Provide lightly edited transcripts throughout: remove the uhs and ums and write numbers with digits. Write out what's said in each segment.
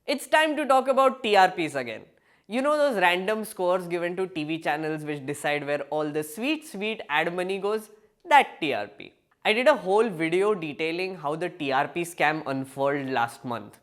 It's time to talk about TRPs again. You know those random scores given to TV channels which decide where all the sweet ad money goes? That TRP. I did a whole video detailing how the TRP scam unfolded last month.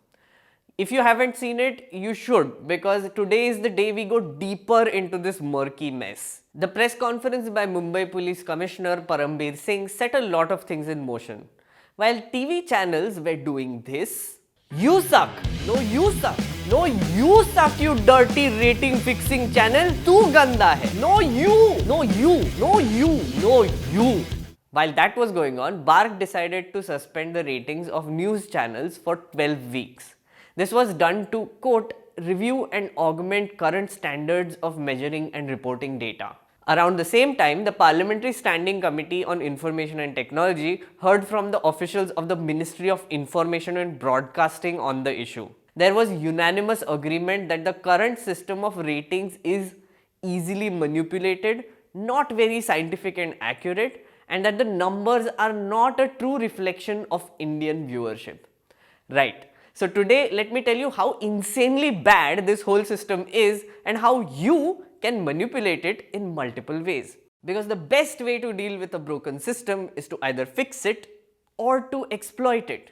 If you haven't seen it, you should, because today is the day we go deeper into this murky mess. The press conference by Mumbai Police Commissioner Parambir Singh set a lot of things in motion. While TV channels were doing this, you suck, no you suck, no you suck you dirty rating fixing channel, tu ganda hai, no you, no you, no you, no you. While that was going on, BARC decided to suspend the ratings of news channels for 12 weeks. This was done to, quote, review and augment current standards of measuring and reporting data. Around the same time, the Parliamentary Standing Committee on Information and Technology heard from the officials of the Ministry of Information and Broadcasting on the issue. There was unanimous agreement that the current system of ratings is easily manipulated, not very scientific and accurate, and that the numbers are not a true reflection of Indian viewership. Right. So today, let me tell you how insanely bad this whole system is and how you can manipulate it in multiple ways. Because the best way to deal with a broken system is to either fix it or to exploit it.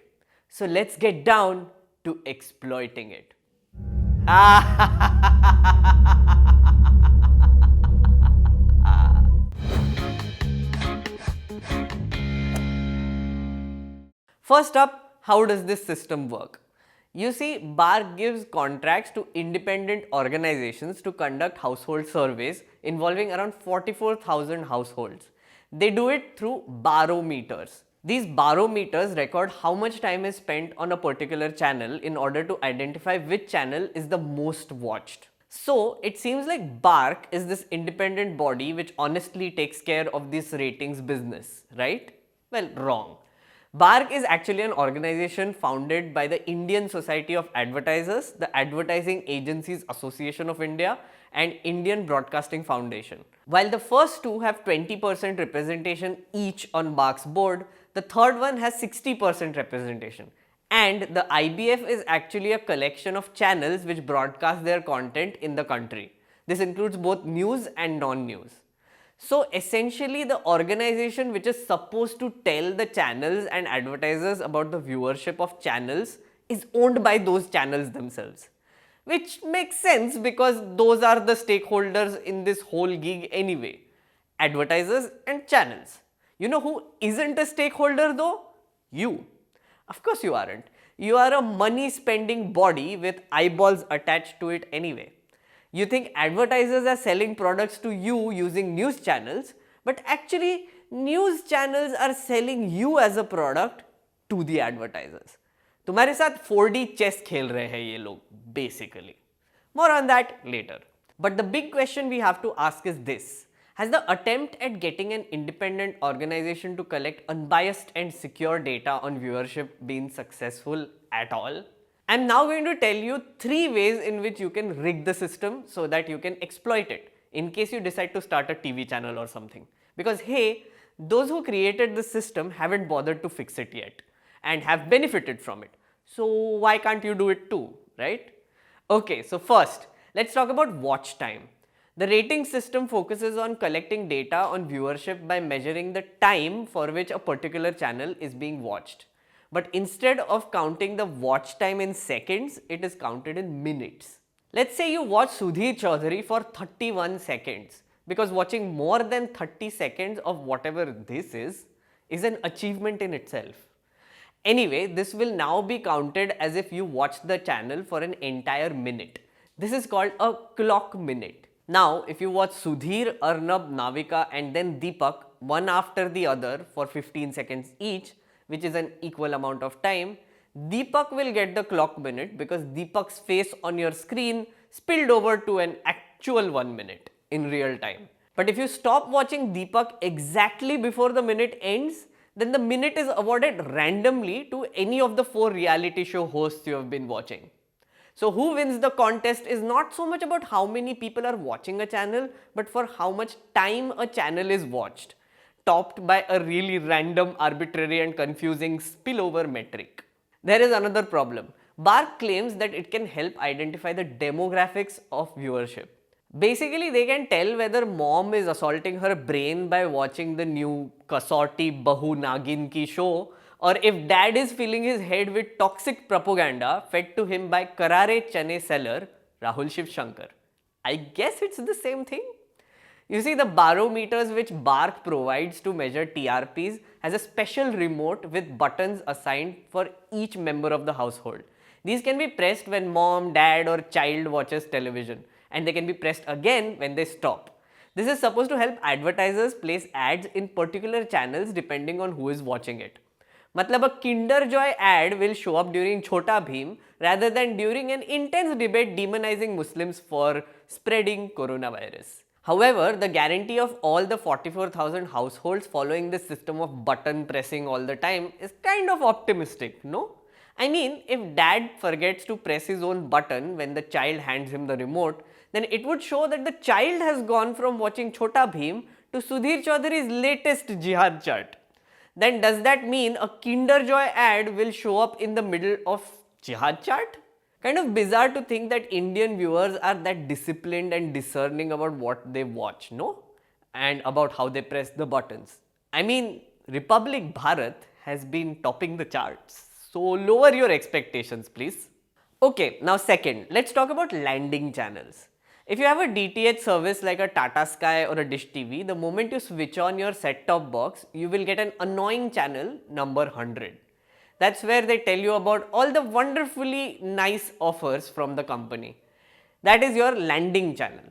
So let's get down to exploiting it. First up, how does this system work? You see, BARC gives contracts to independent organizations to conduct household surveys involving around 44,000 households. They do it through barometers. These barometers record how much time is spent on a particular channel in order to identify which channel is the most watched. So, it seems like BARC is this independent body which honestly takes care of this ratings business, right? Well, wrong. BARC is actually an organization founded by the Indian Society of Advertisers, the Advertising Agencies Association of India, and Indian Broadcasting Foundation. While the first two have 20% representation each on BARC's board, the third one has 60% representation. And the IBF is actually a collection of channels which broadcast their content in the country. This includes both news and non-news. So essentially, the organization which is supposed to tell the channels and advertisers about the viewership of channels is owned by those channels themselves. Which makes sense because those are the stakeholders in this whole gig anyway. Advertisers and channels. You know who isn't a stakeholder though? You. Of course you aren't. You are a money spending body with eyeballs attached to it anyway. You think advertisers are selling products to you using news channels, but actually news channels are selling you as a product to the advertisers. तुम्हारे साथ 4D chess खेल रहे हैं ये लोग basically. More on that later. But the big question we have to ask is this. Has the attempt at getting an independent organization to collect unbiased and secure data on viewership been successful at all? I'm now going to tell you 3 ways in which you can rig the system so that you can exploit it in case you decide to start a TV channel or something. Because hey, those who created this system haven't bothered to fix it yet and have benefited from it. So why can't you do it too, right? Okay, so first, let's talk about watch time. The rating system focuses on collecting data on viewership by measuring the time for which a particular channel is being watched. But instead of counting the watch time in seconds, it is counted in minutes. Let's say you watch Sudhir Chaudhary for 31 seconds, because watching more than 30 seconds of whatever this is an achievement in itself. Anyway, this will now be counted as if you watched the channel for an entire minute. This is called a clock minute. Now, if you watch Sudhir, Arnab, Navika and then Deepak one after the other for 15 seconds each, which is an equal amount of time, Deepak will get the clock minute because Deepak's face on your screen spilled over to an actual 1 minute in real time. But if you stop watching Deepak exactly before the minute ends, then the minute is awarded randomly to any of the 4 reality show hosts you have been watching. So who wins the contest is not so much about how many people are watching a channel, but for how much time a channel is watched, topped by a really random, arbitrary and confusing spillover metric. There is another problem. Bark claims that it can help identify the demographics of viewership. Basically, they can tell whether mom is assaulting her brain by watching the new Kasauti Bahu Nagin ki show, or if dad is filling his head with toxic propaganda fed to him by Karare Chane seller Rahul Shiv Shankar. I guess it's the same thing. You see, the barometers which Bark provides to measure TRPs has a special remote with buttons assigned for each member of the household. These can be pressed when mom, dad or child watches television, and they can be pressed again when they stop. This is supposed to help advertisers place ads in particular channels depending on who is watching it. Matlab, a Kinder Joy ad will show up during Chhota Bheem rather than during an intense debate demonizing Muslims for spreading coronavirus. However, the guarantee of all the 44,000 households following this system of button pressing all the time is kind of optimistic, no? I mean, if dad forgets to press his own button when the child hands him the remote, then it would show that the child has gone from watching Chhota Bheem to Sudhir Chaudhary's latest jihad chart. Then does that mean a Kinder Joy ad will show up in the middle of jihad chart? Kind of bizarre to think that Indian viewers are that disciplined and discerning about what they watch, no? And about how they press the buttons. I mean, Republic Bharat has been topping the charts. So lower your expectations, please. Okay, now second, let's talk about landing channels. If you have a DTH service like a Tata Sky or a Dish TV, the moment you switch on your set-top box, you will get an annoying channel number 100. That's where they tell you about all the wonderfully nice offers from the company. That is your landing channel.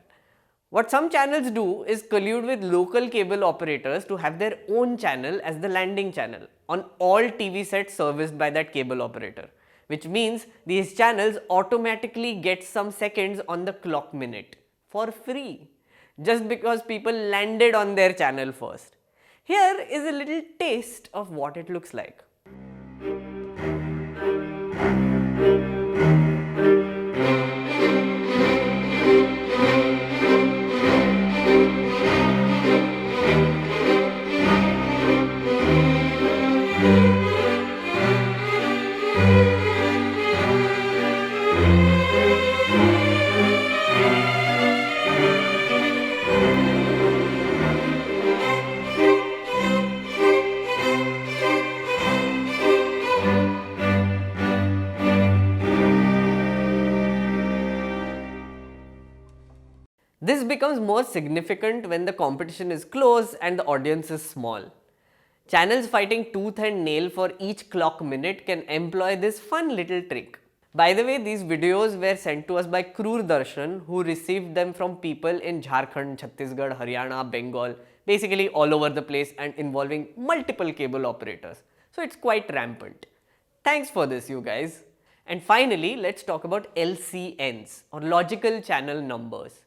What some channels do is collude with local cable operators to have their own channel as the landing channel on all TV sets serviced by that cable operator, which means these channels automatically get some seconds on the clock minute for free, just because people landed on their channel first. Here is a little taste of what it looks like. This becomes more significant when the competition is close and the audience is small. Channels fighting tooth and nail for each clock minute can employ this fun little trick. By the way, these videos were sent to us by Kroor Darshan, who received them from people in Jharkhand, Chhattisgarh, Haryana, Bengal, basically all over the place and involving multiple cable operators. So it's quite rampant. Thanks for this, you guys. And finally, let's talk about LCNs or logical channel numbers.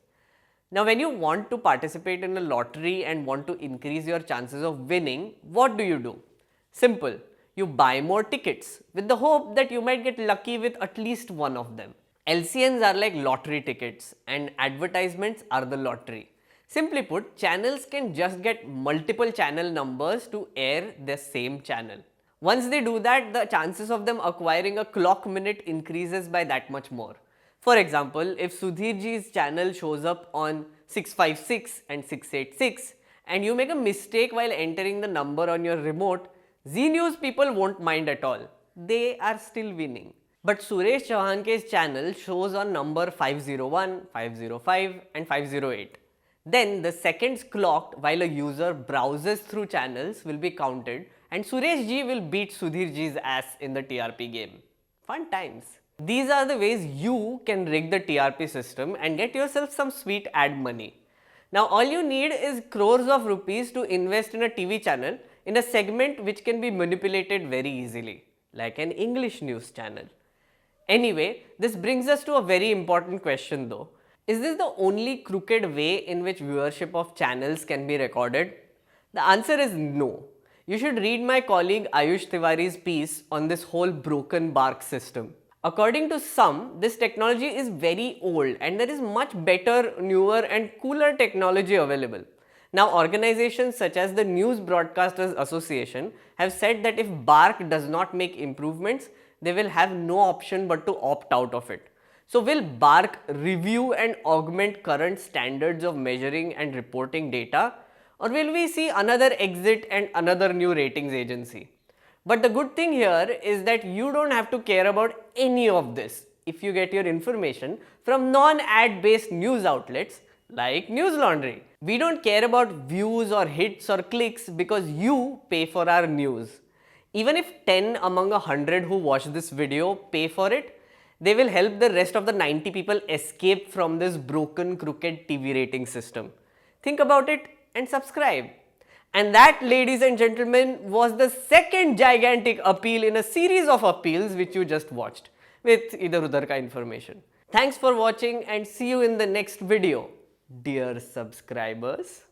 Now, when you want to participate in a lottery and want to increase your chances of winning, what do? Simple. You buy more tickets with the hope that you might get lucky with at least one of them. LCNs are like lottery tickets and advertisements are the lottery. Simply put, channels can just get multiple channel numbers to air the same channel. Once they do that, the chances of them acquiring a clock minute increases by that much more. For example, if Sudhirji's channel shows up on 656 and 686 and you make a mistake while entering the number on your remote, Zee News people won't mind at all. They are still winning. But Suresh Chauhan's channel shows on number 501, 505 and 508. Then the seconds clocked while a user browses through channels will be counted and Suresh Ji will beat Sudhir Ji's ass in the TRP game. Fun times. These are the ways you can rig the TRP system and get yourself some sweet ad money. Now all you need is crores of rupees to invest in a TV channel in a segment which can be manipulated very easily, like an English news channel. Anyway, this brings us to a very important question though. Is this the only crooked way in which viewership of channels can be recorded? The answer is no. You should read my colleague Ayush Tiwari's piece on this whole broken Bark system. According to some, this technology is very old and there is much better, newer and cooler technology available. Now, organizations such as the News Broadcasters Association have said that if Bark does not make improvements, they will have no option but to opt out of it. So will BARC review and augment current standards of measuring and reporting data, or will we see another exit and another new ratings agency? But the good thing here is that you don't have to care about any of this if you get your information from non-ad based news outlets like News Laundry. We don't care about views or hits or clicks because you pay for our news. Even if 10 among 100 who watch this video pay for it, they will help the rest of the 90 people escape from this broken, crooked TV rating system. Think about it and subscribe. And that, ladies and gentlemen, was the second gigantic appeal in a series of appeals which you just watched with idhar udhar ka information. Thanks for watching and see you in the next video, dear subscribers.